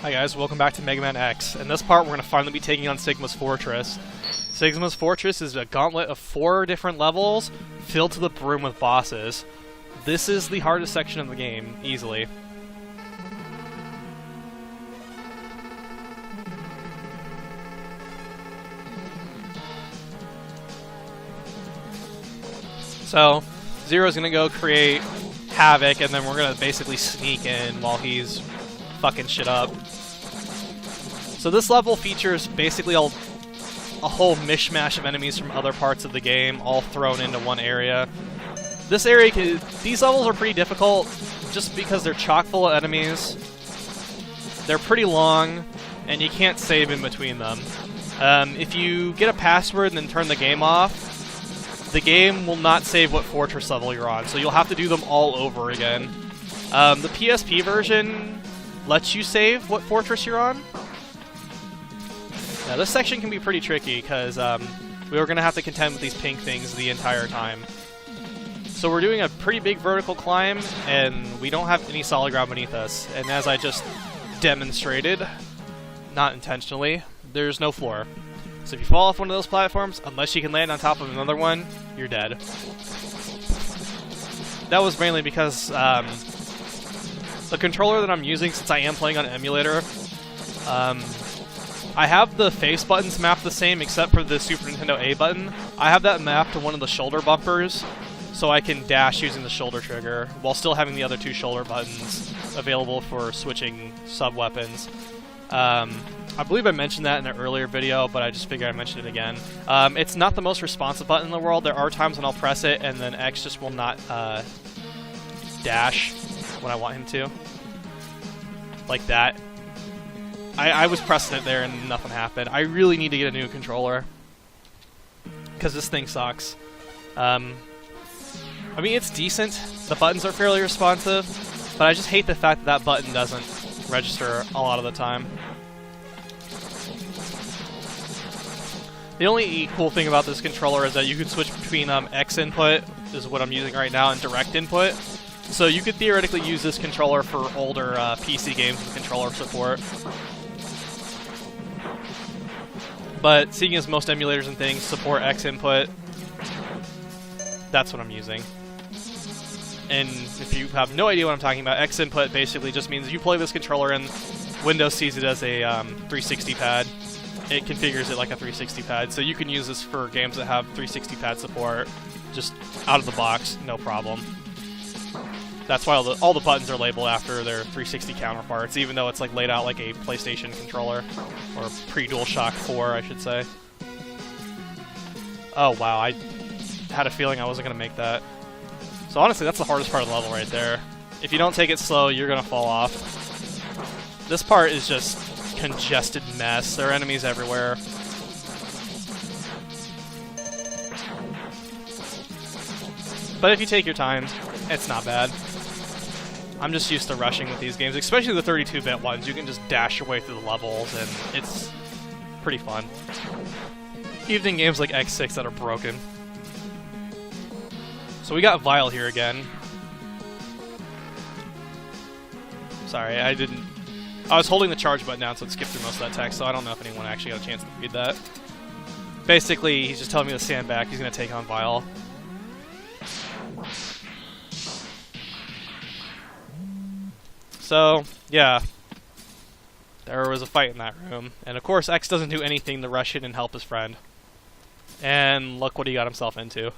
Hi guys, welcome back to Megaman X. In this part, we're going to finally be taking on Sigma's Fortress. Sigma's Fortress is a gauntlet of 4 different levels, filled to the brim with bosses. This is the hardest section of the game, easily. So, Zero's going to go create havoc, and then we're going to basically sneak in while he's fucking shit up. So this level features basically a whole mishmash of enemies from other parts of the game, all thrown into one area. These levels are pretty difficult, just because they're chock full of enemies. They're pretty long, and you can't save in between them. If you get a password and then turn the game off, the game will not save what fortress level you're on, so you'll have to do them all over again. The PSP version lets you save what fortress you're on. Now this section can be pretty tricky, because we were going to have to contend with these pink things the entire time. So we're doing a pretty big vertical climb, and we don't have any solid ground beneath us. And as I just demonstrated, not intentionally, there's no floor. So if you fall off one of those platforms, unless you can land on top of another one, you're dead. That was mainly because the controller that I'm using, since I am playing on an emulator, I have the face buttons mapped the same except for the Super Nintendo A button. I have that mapped to one of the shoulder bumpers, so I can dash using the shoulder trigger, while still having the other 2 shoulder buttons available for switching sub-weapons. I believe I mentioned that in an earlier video, but I just figured I'd mention it again. It's not the most responsive button in the world. There are times when I'll press it, and then X just will not dash when I want him to. Like that. I was pressing it there and nothing happened. I really need to get a new controller, because this thing sucks. I mean, it's decent. The buttons are fairly responsive, but I just hate the fact that that button doesn't register a lot of the time. The only cool thing about this controller is that you can switch between X input, is what I'm using right now, and direct input. So you could theoretically use this controller for older PC games with controller support. But seeing as most emulators and things support X input, that's what I'm using. And if you have no idea what I'm talking about, X input basically just means you play this controller and Windows sees it as a 360 pad. It configures it like a 360 pad, so you can use this for games that have 360 pad support, just out of the box, no problem. That's why all the buttons are labeled after their 360 counterparts, even though it's like laid out like a PlayStation controller, or pre-DualShock 4, I should say. Oh wow, I had a feeling I wasn't going to make that. So honestly, that's the hardest part of the level right there. If you don't take it slow, you're going to fall off. This part is just congested mess. There are enemies everywhere. But if you take your time, it's not bad. I'm just used to rushing with these games, especially the 32-bit ones. You can just dash your way through the levels, and it's pretty fun. Even in games like X6 that are broken. So we got Vile here again. Sorry, I was holding the charge button down, so it skipped through most of that text, so I don't know if anyone actually got a chance to read that. Basically, he's just telling me to stand back. He's going to take on Vile. So, yeah. There was a fight in that room. And of course, X doesn't do anything to rush in and help his friend. And look what he got himself into.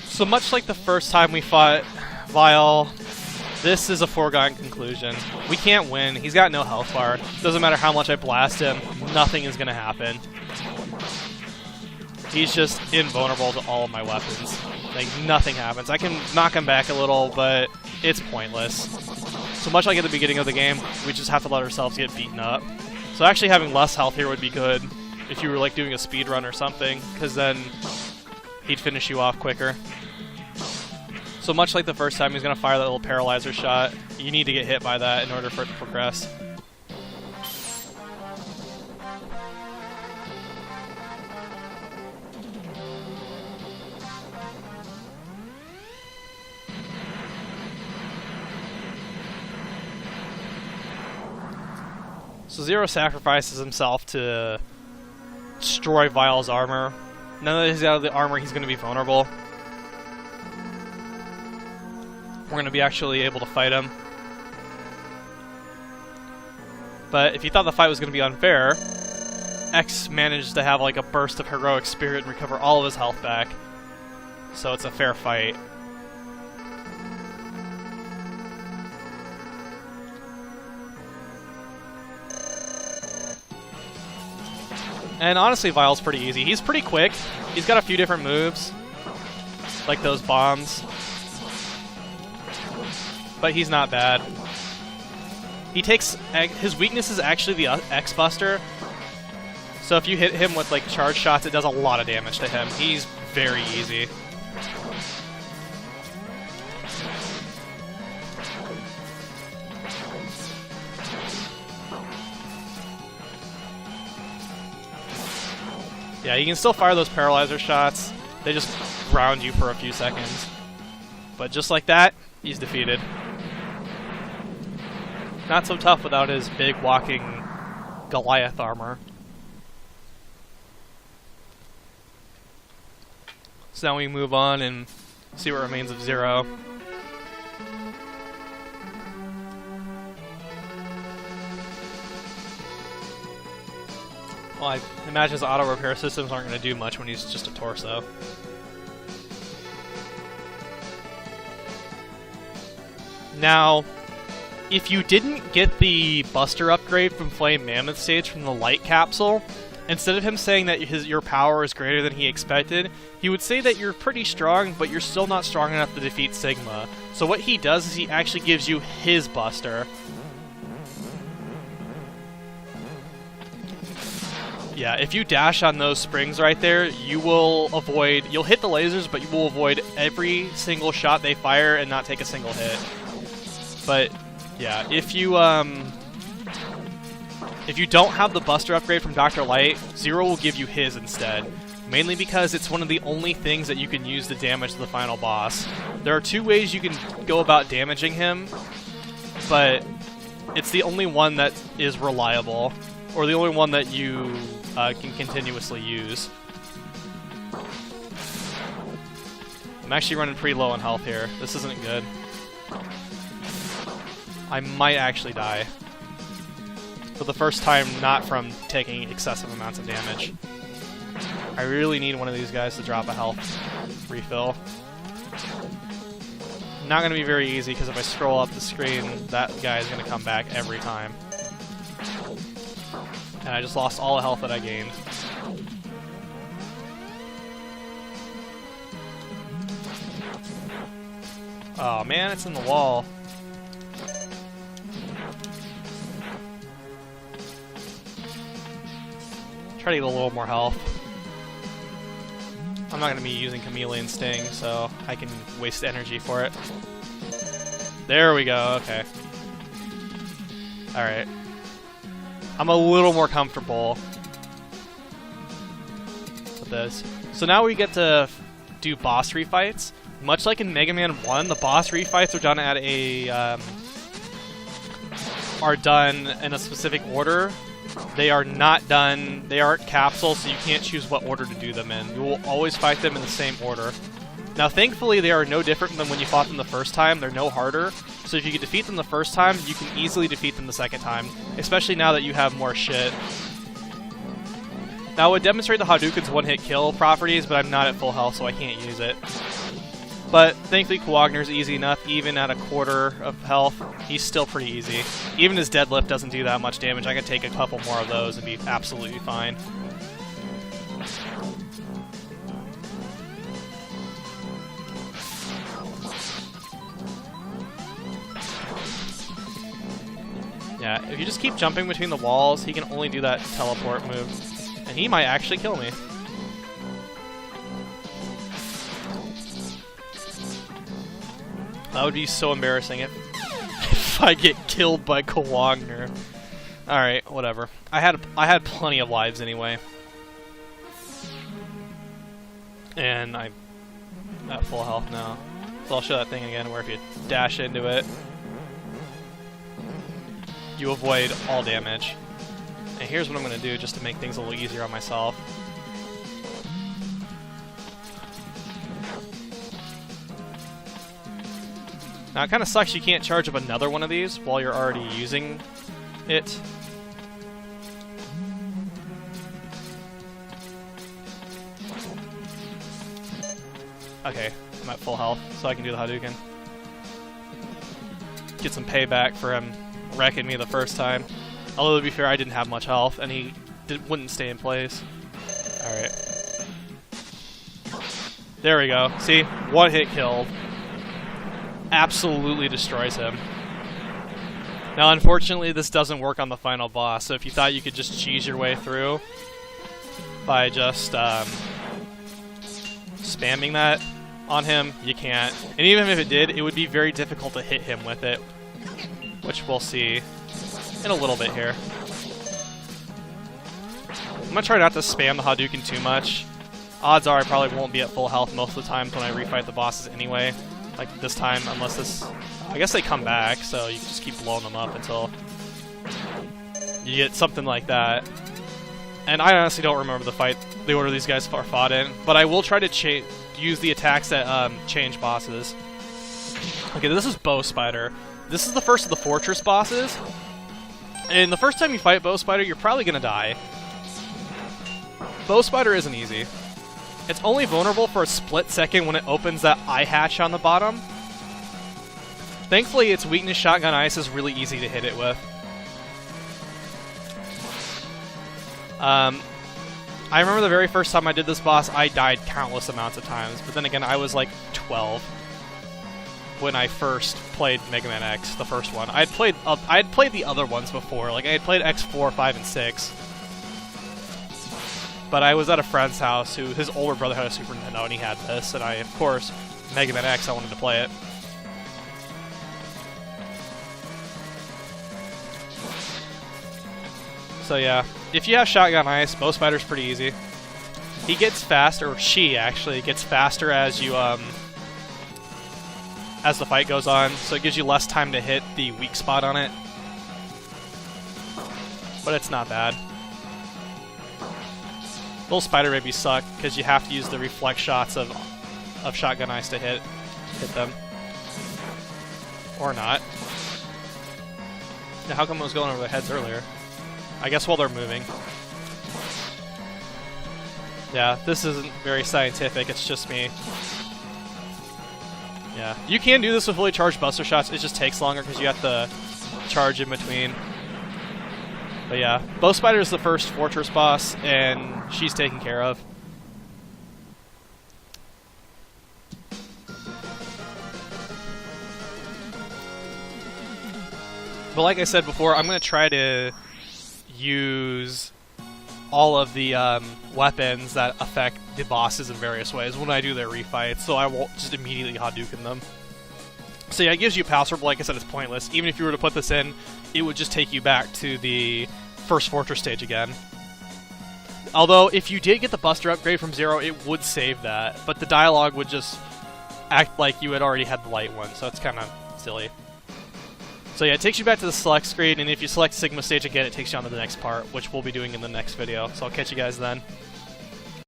So much like the first time we fought Vile, this is a foregone conclusion. We can't win. He's got no health bar. Doesn't matter how much I blast him, nothing is going to happen. He's just invulnerable to all of my weapons. Like, nothing happens. I can knock him back a little, but it's pointless. So much like at the beginning of the game, we just have to let ourselves get beaten up. So actually having less health here would be good if you were like doing a speed run or something, because then he'd finish you off quicker. So much like the first time, he's going to fire that little paralyzer shot. You need to get hit by that in order for it to progress. So Zero sacrifices himself to destroy Vile's armor. Now that he's out of the armor, he's going to be vulnerable. We're going to be actually able to fight him. But if you thought the fight was going to be unfair, X managed to have like a burst of heroic spirit and recover all of his health back. So it's a fair fight. And honestly, Vile's pretty easy. He's pretty quick. He's got a few different moves, like those bombs. But he's not bad. He takes... his weakness is actually the X-Buster. So if you hit him with like charge shots, it does a lot of damage to him. He's very easy. Yeah, you can still fire those paralyzer shots. They just ground you for a few seconds. But just like that, he's defeated. Not so tough without his big walking Goliath armor. So now we move on and see what remains of Zero. Well, I imagine his auto repair systems aren't going to do much when he's just a torso. Now, if you didn't get the Buster upgrade from Flame Mammoth stage from the Light Capsule, instead of him saying that your power is greater than he expected, he would say that you're pretty strong, but you're still not strong enough to defeat Sigma. So what he does is he actually gives you his Buster. Yeah, if you dash on those springs right there, you will avoid... You'll hit the lasers, but you will avoid every single shot they fire and not take a single hit. But, yeah, if you don't have the Buster upgrade from Dr. Light, Zero will give you his instead. Mainly because it's one of the only things that you can use to damage the final boss. There are two ways you can go about damaging him, but it's the only one that is reliable, or the only one that you can continuously use. I'm actually running pretty low on health here. This isn't good. I might actually die. For the first time, not from taking excessive amounts of damage. I really need one of these guys to drop a health refill. Not going to be very easy, because if I scroll up the screen, that guy is going to come back every time. And I just lost all the health that I gained. Oh man, it's in the wall. Try to get a little more health. I'm not going to be using Chameleon Sting, so I can waste energy for it. There we go, okay. Alright. I'm a little more comfortable with this. So now we get to do boss refights. Much like in Mega Man 1, the boss refights are done at a are done in a specific order. They are not done, they aren't capsules, so you can't choose what order to do them in. You will always fight them in the same order. Now thankfully they are no different than when you fought them the first time, they're no harder. So if you can defeat them the first time, you can easily defeat them the second time. Especially now that you have more shit. Now it would demonstrate the Hadouken's one-hit kill properties, but I'm not at full health, so I can't use it. But thankfully Kuwagner's easy enough, even at a quarter of health, he's still pretty easy. Even his deadlift doesn't do that much damage, I could take a couple more of those and be absolutely fine. Yeah, if you just keep jumping between the walls, he can only do that teleport move. And he might actually kill me. That would be so embarrassing if I get killed by Kawagner. Alright, whatever. I had plenty of lives anyway. And I'm at full health now. So I'll show that thing again where if you dash into it, you avoid all damage. And here's what I'm going to do just to make things a little easier on myself. Now it kind of sucks you can't charge up another one of these while you're already using it. Okay, I'm at full health, so I can do the Hadouken. Get some payback for him wrecking me the first time. Although, to be fair, I didn't have much health, and he wouldn't stay in place. Alright. There we go. See? One hit killed. Absolutely destroys him. Now, unfortunately, this doesn't work on the final boss, so if you thought you could just cheese your way through by just spamming that on him, you can't. And even if it did, it would be very difficult to hit him with it, which we'll see in a little bit here. I'm gonna try not to spam the Hadouken too much. Odds are I probably won't be at full health most of the times when I refight the bosses anyway. Like this time, unless this... I guess they come back, so you can just keep blowing them up until you get something like that. And I honestly don't remember the order these guys are fought in, but I will try to use the attacks that change bosses. Okay, this is Bow Spider. This is the first of the Fortress bosses. And the first time you fight Bow Spider, you're probably gonna die. Bow Spider isn't easy. It's only vulnerable for a split second when it opens that eye hatch on the bottom. Thankfully, its weakness, Shotgun Ice, is really easy to hit it with. I remember the very first time I did this boss, I died countless amounts of times, but then again, I was like 12 when I first played Megaman X, the first one. I had played the other ones before, like I had played X4, 5, and 6. But I was at a friend's house who, his older brother had a Super Nintendo and he had this, and I, of course, Megaman X, I wanted to play it. So yeah, if you have Shotgun Ice, Bow Spider's pretty easy. He gets faster, or she actually gets faster as you as the fight goes on, so it gives you less time to hit the weak spot on it. But it's not bad. Little Spider maybe suck because you have to use the reflex shots of Shotgun Ice to hit them, or not. Now, how come I was going over their heads earlier? I guess while they're moving. Yeah, this isn't very scientific, it's just me. Yeah, you can do this with fully charged Buster Shots, it just takes longer because you have to charge in between. But yeah, Bow Spider is the first Fortress boss, and she's taken care of. But like I said before, I'm going to try to use all of the weapons that affect the bosses in various ways when I do their refights, so I won't just immediately Hadouken them. So yeah, it gives you Power Sword, but like I said, it's pointless. Even if you were to put this in, it would just take you back to the first Fortress stage again. Although, if you did get the Buster upgrade from 0, it would save that, but the dialogue would just act like you had already had the light one, so it's kind of silly. So yeah, it takes you back to the select screen, and if you select Sigma stage again, it takes you on to the next part, which we'll be doing in the next video. So I'll catch you guys then.